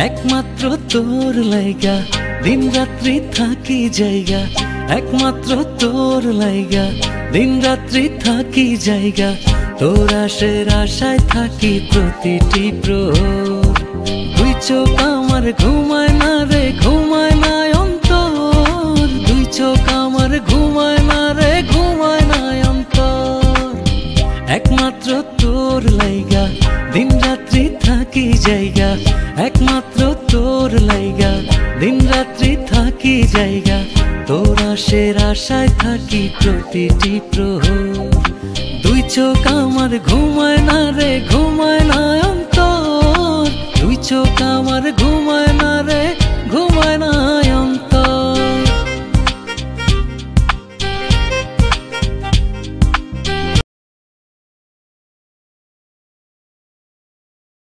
একমাত্র তোর লাইগা দিন রাত্রি থাকি জায়গা, একমাত্র তোর লাইগা দিন রাত্রি থাকি জায়গা। তোর আশের আশায় থাকি প্রতিটি প্রহর। দুই চোখ আমার ঘুমায় না রে, ঘুমায় না অন্তর। দুই চোখ আমার ঘুমায় না রে, ঘুমায় না অন্তর। একমাত্র তোর লাইগা দিন রাত্রি থাকি জায়গা, একমাত্র তোর লাইগা দিন রাত্রি থাকি জায়গা। তোর আশের আশায় থাকি প্রতিটি প্রহর। দুই চোখ আমার ঘুমায় না রে, ঘুমায় না অন্তর। দুই চোখ আমার ঘুমায় না রে,